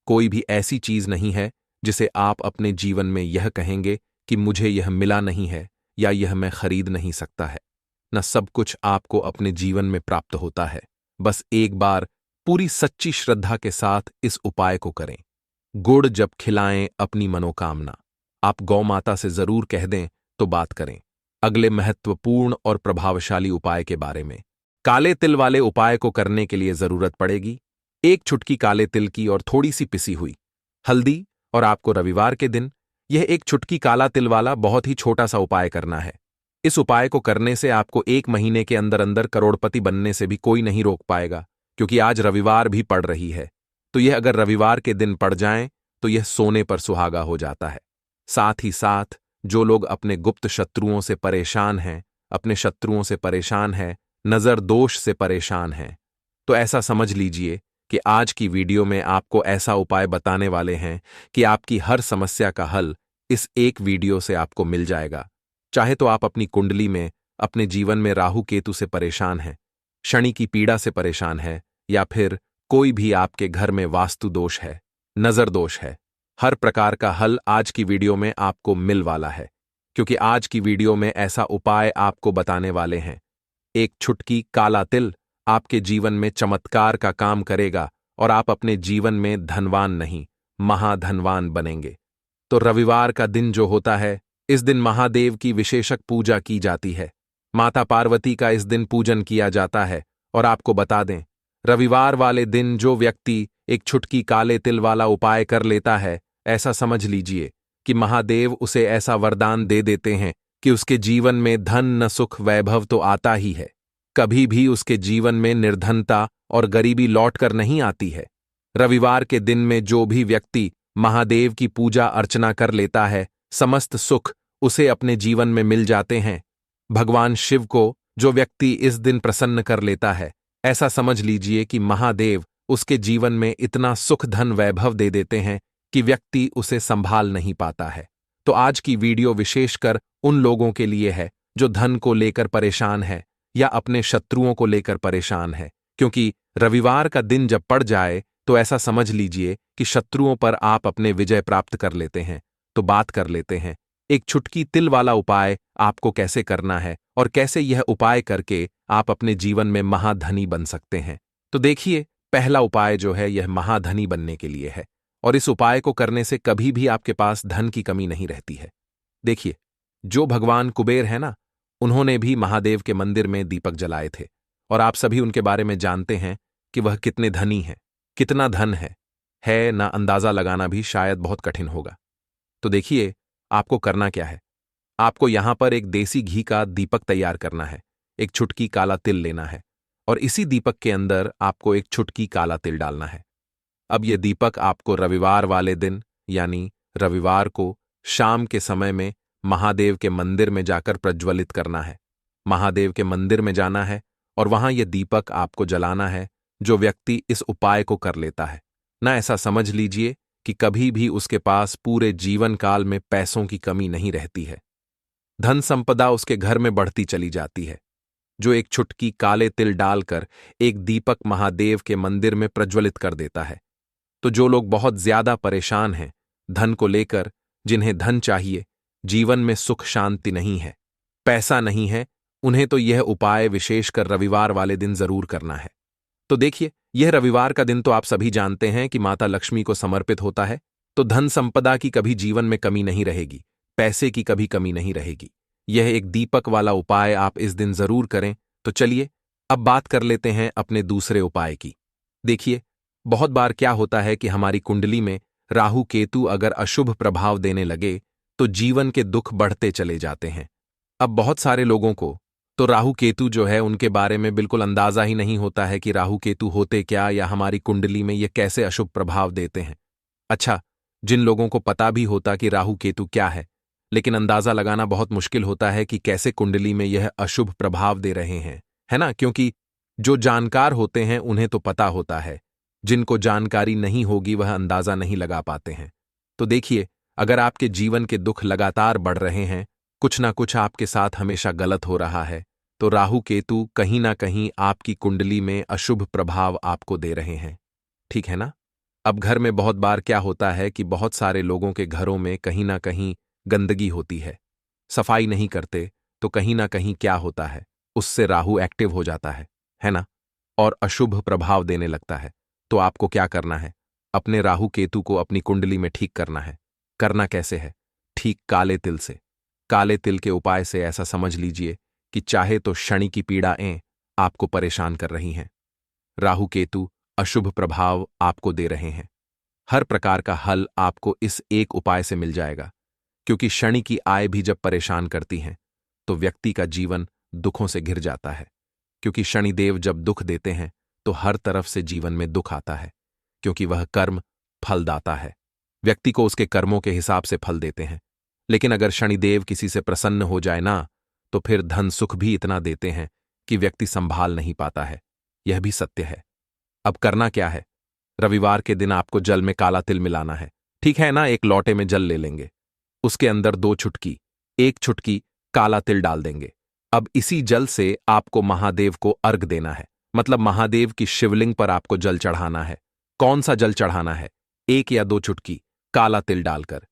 कोई भी ऐसी चीज नहीं है जिसे आप अपने जीवन में यह कहेंगे कि मुझे यह मिला नहीं है या यह मैं खरीद नहीं सकता है। न सब कुछ आपको अपने जीवन में प्राप्त होता है। बस एक बार पूरी सच्ची श्रद्धा के साथ इस उपाय को करें। गुड़ जब खिलाएं अपनी मनोकामना, आप गौ माता से जरूर कह दें तो बात करें। अगले महत्वपूर्ण और प्रभावशाली उपाय के बारे में। काले तिल वाले उपाय को करने के लिए जरूरत पड़ेगी 1 चुटकी काले तिल की और थोड़ी सी पिसी हुई हल्दी, और आपको रविवार के दिन यह 1 चुटकी काला तिल वाला बहुत ही छोटा सा उपाय करना है। इस उपाय को करने से आपको 1 महीने के अंदर अंदर करोड़पति बनने से भी कोई नहीं रोक पाएगा, क्योंकि आज रविवार भी पड़ रही है। तो यह अगर रविवार के दिन पड़ जाएं तो यह सोने पर सुहागा हो जाता है। साथ ही साथ जो लोग अपने गुप्त शत्रुओं से परेशान हैं, अपने शत्रुओं से परेशान हैं, नजर दोष से परेशान हैं, तो ऐसा समझ लीजिए कि आज की वीडियो में आपको ऐसा उपाय बताने वाले हैं कि आपकी हर समस्या का हल इस एक वीडियो से आपको मिल जाएगा। चाहे तो आप अपनी कुंडली में, अपने जीवन में राहु केतु से परेशान हैं, शनि की पीड़ा से परेशान है, या फिर कोई भी आपके घर में वास्तु दोष है, नजर दोष है, हर प्रकार का हल आज की वीडियो में आपको मिल वाला है। क्योंकि आज की वीडियो में ऐसा उपाय आपको बताने वाले हैं। एक छुटकी काला तिल आपके जीवन में चमत्कार का काम करेगा और आप अपने जीवन में धनवान नहीं, महाधनवान बनेंगे। तो रविवार का दिन जो होता है, इस दिन महादेव की विशेषक पूजा की जाती है। माता पार्वती का इस दिन पूजन किया जाता है। और आपको बता दें, रविवार वाले दिन जो व्यक्ति एक छुटकी काले तिल वाला उपाय कर लेता है, ऐसा समझ लीजिए कि महादेव उसे ऐसा वरदान दे देते हैं कि उसके जीवन में धन न सुख वैभव तो आता ही है, कभी भी उसके जीवन में निर्धनता और गरीबी लौटकर नहीं आती है। रविवार के दिन में जो भी व्यक्ति महादेव की पूजा अर्चना कर लेता है, समस्त सुख उसे अपने जीवन में मिल जाते हैं। भगवान शिव को जो व्यक्ति इस दिन प्रसन्न कर लेता है, ऐसा समझ लीजिए कि महादेव उसके जीवन में इतना सुख धन वैभव दे देते हैं कि व्यक्ति उसे संभाल नहीं पाता है। तो आज की वीडियो विशेषकर उन लोगों के लिए है जो धन को लेकर परेशान है या अपने शत्रुओं को लेकर परेशान है। क्योंकि रविवार का दिन जब पड़ जाए तो ऐसा समझ लीजिए कि शत्रुओं पर आप अपने विजय प्राप्त कर लेते हैं। तो बात कर लेते हैं एक छुटकी तिल वाला उपाय आपको कैसे करना है और कैसे यह उपाय करके आप अपने जीवन में महाधनी बन सकते हैं। तो देखिए, पहला उपाय जो है यह महाधनी बनने के लिए है और इस उपाय को करने से कभी भी आपके पास धन की कमी नहीं रहती है। देखिए, जो भगवान कुबेर है ना, उन्होंने भी महादेव के मंदिर में दीपक जलाए थे और आप सभी उनके बारे में जानते हैं कि वह कितने धनी हैं, कितना धन है ना अंदाजा लगाना भी शायद बहुत कठिन होगा। तो देखिए, आपको करना क्या है। आपको यहां पर एक देसी घी का दीपक तैयार करना है, एक छुटकी काला तिल लेना है और इसी दीपक के अंदर आपको एक छुटकी काला तिल डालना है। अब यह दीपक आपको रविवार वाले दिन यानी रविवार को शाम के समय में महादेव के मंदिर में जाकर प्रज्वलित करना है। महादेव के मंदिर में जाना है और वहां यह दीपक आपको जलाना है। जो व्यक्ति इस उपाय को कर लेता है ना, ऐसा समझ लीजिए कि कभी भी उसके पास पूरे जीवन काल में पैसों की कमी नहीं रहती है। धन संपदा उसके घर में बढ़ती चली जाती है। जो एक छुटकी काले तिल डालकर एक दीपक महादेव के मंदिर में प्रज्वलित कर देता है, तो जो लोग बहुत ज्यादा परेशान हैं धन को लेकर, जिन्हें धन चाहिए, जीवन में सुख शांति नहीं है, पैसा नहीं है, उन्हें तो यह उपाय विशेषकर रविवार वाले दिन जरूर करना है। तो देखिए, यह रविवार का दिन तो आप सभी जानते हैं कि माता लक्ष्मी को समर्पित होता है, तो धन संपदा की कभी जीवन में कमी नहीं रहेगी, पैसे की कभी कमी नहीं रहेगी। यह एक दीपक वाला उपाय आप इस दिन जरूर करें। तो चलिए अब बात कर लेते हैं अपने दूसरे उपाय की। देखिए, बहुत बार क्या होता है कि हमारी कुंडली में राहु केतु अगर अशुभ प्रभाव देने लगे तो जीवन के दुख बढ़ते चले जाते हैं। अब बहुत सारे लोगों को तो राहु केतु जो है उनके बारे में बिल्कुल अंदाजा ही नहीं होता है कि राहु केतु होते क्या या हमारी कुंडली में ये कैसे अशुभ प्रभाव देते हैं। अच्छा, जिन लोगों को पता भी होता कि राहु केतु क्या है, लेकिन अंदाजा लगाना बहुत मुश्किल होता है कि कैसे कुंडली में यह अशुभ प्रभाव दे रहे हैं, है ना। क्योंकि जो जानकार होते हैं उन्हें तो पता होता है, जिनको जानकारी नहीं होगी वह अंदाजा नहीं लगा पाते हैं। तो देखिए, अगर आपके जीवन के दुख लगातार बढ़ रहे हैं, कुछ ना कुछ आपके साथ हमेशा गलत हो रहा है, तो राहु केतु कहीं ना कहीं आपकी कुंडली में अशुभ प्रभाव आपको दे रहे हैं। ठीक है ना। अब घर में बहुत बार क्या होता है कि बहुत सारे लोगों के घरों में कहीं ना कहीं गंदगी होती है, सफाई नहीं करते, तो कहीं ना कहीं क्या होता है, उससे राहु एक्टिव हो जाता है ना, और अशुभ प्रभाव देने लगता है। तो आपको क्या करना है, अपने राहु केतु को अपनी कुंडली में ठीक करना है। करना कैसे है? ठीक काले तिल से। काले तिल के उपाय से ऐसा समझ लीजिए कि चाहे तो शनि की पीड़ाएं आपको परेशान कर रही हैं, राहु केतु अशुभ प्रभाव आपको दे रहे हैं, हर प्रकार का हल आपको इस एक उपाय से मिल जाएगा। क्योंकि शनि की आय भी जब परेशान करती हैं तो व्यक्ति का जीवन दुखों से घिर जाता है। क्योंकि शनिदेव जब दुख देते हैं तो हर तरफ से जीवन में दुख आता है, क्योंकि वह कर्म फलदाता है। व्यक्ति को उसके कर्मों के हिसाब से फल देते हैं। लेकिन अगर शनिदेव किसी से प्रसन्न हो जाए ना, तो फिर धन सुख भी इतना देते हैं कि व्यक्ति संभाल नहीं पाता है। यह भी सत्य है। अब करना क्या है? रविवार के दिन आपको जल में काला तिल मिलाना है। ठीक है ना? एक लोटे में जल ले लेंगे, उसके अंदर 2 चुटकी, 1 चुटकी काला तिल डाल देंगे। अब इसी जल से आपको महादेव को अर्घ देना है, मतलब महादेव की शिवलिंग पर आपको जल चढ़ाना है। कौन सा जल चढ़ाना है? 1 या 2 चुटकी काला तिल डालकर।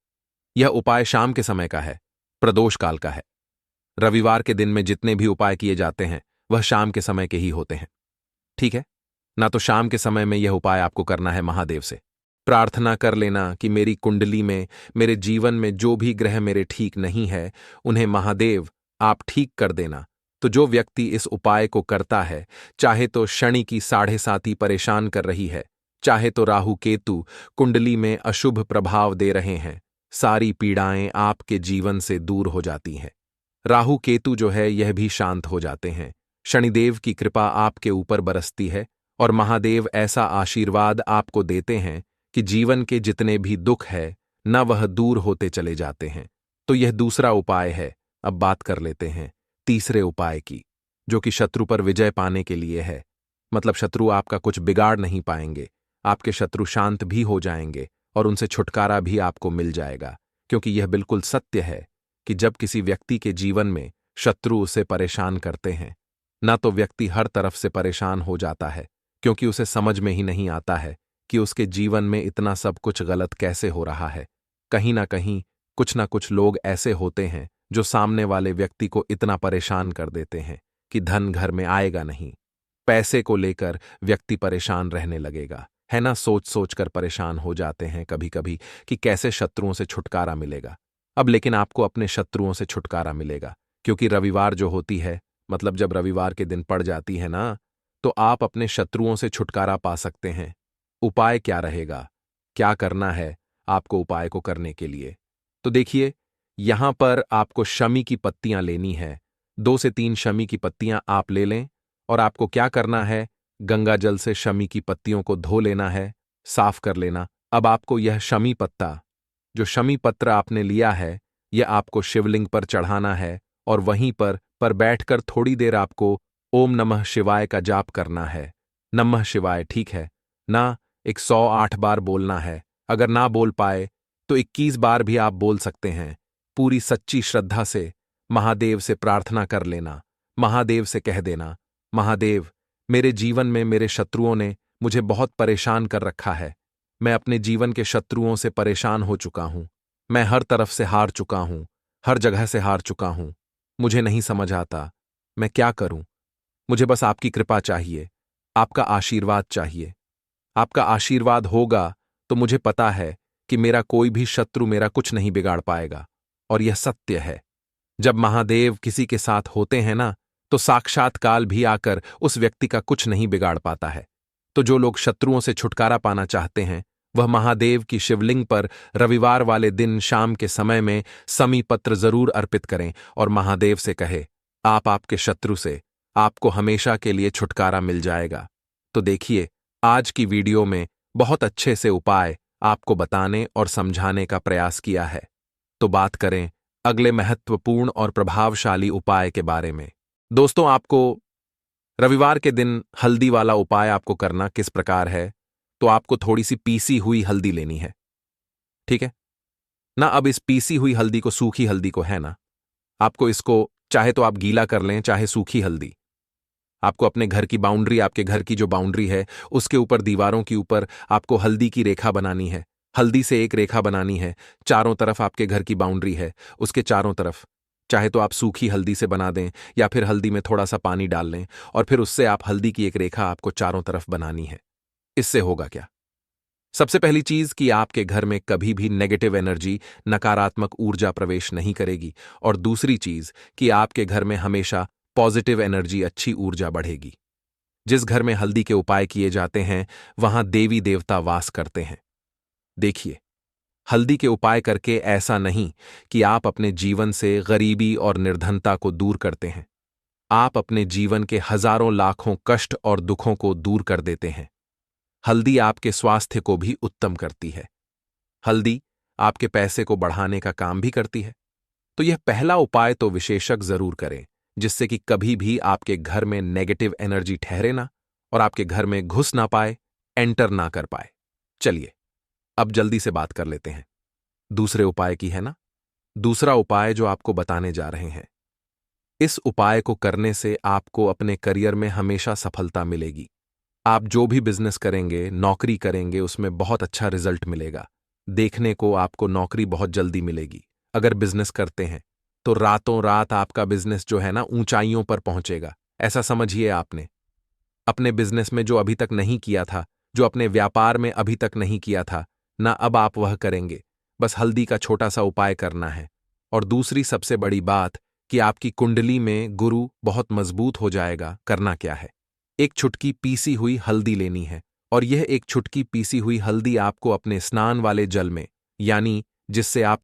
यह उपाय शाम के समय का है, प्रदोष काल का है। रविवार के दिन में जितने भी उपाय किए जाते हैं वह शाम के समय के ही होते हैं। ठीक है ना? तो शाम के समय में यह उपाय आपको करना है। महादेव से प्रार्थना कर लेना कि मेरी कुंडली में, मेरे जीवन में जो भी ग्रह मेरे ठीक नहीं है, उन्हें महादेव आप ठीक कर देना। तो जो व्यक्ति इस उपाय को करता है, चाहे तो शनि की 7.5 परेशान कर रही है, चाहे तो राहु केतु कुंडली में अशुभ प्रभाव दे रहे हैं, सारी पीड़ाएं आपके जीवन से दूर हो जाती हैं। राहु केतु जो है यह भी शांत हो जाते हैं। शनिदेव की कृपा आपके ऊपर बरसती है और महादेव ऐसा आशीर्वाद आपको देते हैं कि जीवन के जितने भी दुख है न वह दूर होते चले जाते हैं। तो यह दूसरा उपाय है। अब बात कर लेते हैं तीसरे उपाय की, जो कि शत्रु पर विजय पाने के लिए है। मतलब शत्रु आपका कुछ बिगाड़ नहीं पाएंगे, आपके शत्रु शांत भी हो जाएंगे और उनसे छुटकारा भी आपको मिल जाएगा। क्योंकि यह बिल्कुल सत्य है कि जब किसी व्यक्ति के जीवन में शत्रु उसे परेशान करते हैं, ना तो व्यक्ति हर तरफ से परेशान हो जाता है, क्योंकि उसे समझ में ही नहीं आता है कि उसके जीवन में इतना सब कुछ गलत कैसे हो रहा है। कहीं ना कुछ लोग ऐसे होते हैं जो सामने वाले व्यक्ति को इतना परेशान कर देते हैं कि धन घर में आएगा नहीं। पैसे को लेकर व्यक्ति परेशान रहने लगेगा, है ना? सोच सोच कर परेशान हो जाते हैं कभी कभी कि कैसे शत्रुओं से छुटकारा मिलेगा। अब लेकिन आपको अपने शत्रुओं से छुटकारा मिलेगा, क्योंकि रविवार जो होती है, मतलब जब रविवार के दिन पड़ जाती है ना, तो आप अपने शत्रुओं से छुटकारा पा सकते हैं। उपाय क्या रहेगा? क्या करना है आपको उपाय को करने के लिए? तो देखिए, यहां पर आपको शमी की पत्तियां लेनी है। 2 से 3 शमी की पत्तियां आप ले लें और आपको क्या करना है? गंगा जल से शमी की पत्तियों को धो लेना है, साफ कर लेना। अब आपको यह शमी पत्ता, जो शमी पत्र आपने लिया है, यह आपको शिवलिंग पर चढ़ाना है और वहीं पर बैठकर थोड़ी देर आपको ओम नमः शिवाय का जाप करना है। नमः शिवाय, ठीक है ना? 108 बार बोलना है। अगर ना बोल पाए तो 21 बार भी आप बोल सकते हैं। पूरी सच्ची श्रद्धा से महादेव से प्रार्थना कर लेना। महादेव से कह देना, महादेव, मेरे जीवन में मेरे शत्रुओं ने मुझे बहुत परेशान कर रखा है। मैं अपने जीवन के शत्रुओं से परेशान हो चुका हूं। मैं हर तरफ से हार चुका हूं, हर जगह से हार चुका हूं। मुझे नहीं समझ आता मैं क्या करूं। मुझे बस आपकी कृपा चाहिए, आपका आशीर्वाद चाहिए। आपका आशीर्वाद होगा तो मुझे पता है कि मेरा कोई भी शत्रु मेरा कुछ नहीं बिगाड़ पाएगा। और यह सत्य है। जब महादेव किसी के साथ होते हैं ना, तो साक्षात काल भी आकर उस व्यक्ति का कुछ नहीं बिगाड़ पाता है। तो जो लोग शत्रुओं से छुटकारा पाना चाहते हैं, वह महादेव की शिवलिंग पर रविवार वाले दिन शाम के समय में समी पत्र जरूर अर्पित करें और महादेव से कहे, आपके शत्रु से आपको हमेशा के लिए छुटकारा मिल जाएगा। तो देखिए, आज की वीडियो में बहुत अच्छे से उपाय आपको बताने और समझाने का प्रयास किया है। तो बात करें अगले महत्वपूर्ण और प्रभावशाली उपाय के बारे में। दोस्तों, आपको रविवार के दिन हल्दी वाला उपाय आपको करना किस प्रकार है? तो आपको थोड़ी सी पीसी हुई हल्दी लेनी है, ठीक है ना? अब इस पीसी हुई हल्दी को, सूखी हल्दी को, है ना, आपको इसको चाहे तो आप गीला कर लें, चाहे सूखी हल्दी। आपको अपने घर की बाउंड्री, आपके घर की जो बाउंड्री है, उसके ऊपर, दीवारों के ऊपर आपको हल्दी की रेखा बनानी है। हल्दी से एक रेखा बनानी है। चारों तरफ आपके घर की बाउंड्री है, उसके चारों तरफ चाहे तो आप सूखी हल्दी से बना दें या फिर हल्दी में थोड़ा सा पानी डाल लें और फिर उससे आप हल्दी की एक रेखा आपको चारों तरफ बनानी है। इससे होगा क्या? सबसे पहली चीज कि आपके घर में कभी भी नेगेटिव एनर्जी, नकारात्मक ऊर्जा प्रवेश नहीं करेगी। और दूसरी चीज कि आपके घर में हमेशा पॉजिटिव एनर्जी, अच्छी ऊर्जा बढ़ेगी। जिस घर में हल्दी के उपाय किए जाते हैं, वहां देवी देवता वास करते हैं। देखिए, हल्दी के उपाय करके ऐसा नहीं कि आप अपने जीवन से गरीबी और निर्धनता को दूर करते हैं। आप अपने जीवन के हजारों लाखों कष्ट और दुखों को दूर कर देते हैं। हल्दी आपके स्वास्थ्य को भी उत्तम करती है। हल्दी आपके पैसे को बढ़ाने का काम भी करती है। तो यह पहला उपाय तो विशेषज्ञ जरूर करें, जिससे कि कभी भी आपके घर में नेगेटिव एनर्जी ठहरे ना और आपके घर में घुस ना पाए, एंटर ना कर पाए। चलिए अब जल्दी से बात कर लेते हैं दूसरे उपाय की, है ना। दूसरा उपाय जो आपको बताने जा रहे हैं, इस उपाय को करने से आपको अपने करियर में हमेशा सफलता मिलेगी। आप जो भी बिजनेस करेंगे, नौकरी करेंगे, उसमें बहुत अच्छा रिजल्ट मिलेगा। देखने को आपको नौकरी बहुत जल्दी मिलेगी। अगर बिजनेस करते हैं तो रातों रात आपका बिजनेस जो है ना ऊंचाइयों पर पहुंचेगा। ऐसा समझिए, आपने अपने बिजनेस में जो अभी तक नहीं किया था, जो अपने व्यापार में अभी तक नहीं किया था ना, अब आप वह करेंगे। बस हल्दी का छोटा सा उपाय करना है। और दूसरी सबसे बड़ी बात कि आपकी कुंडली में गुरु बहुत मजबूत हो जाएगा। करना क्या है, एक चुटकी पीसी हुई हल्दी लेनी है और यह एक चुटकी पीसी हुई हल्दी आपको अपने स्नान वाले जल में, यानी जिससे आप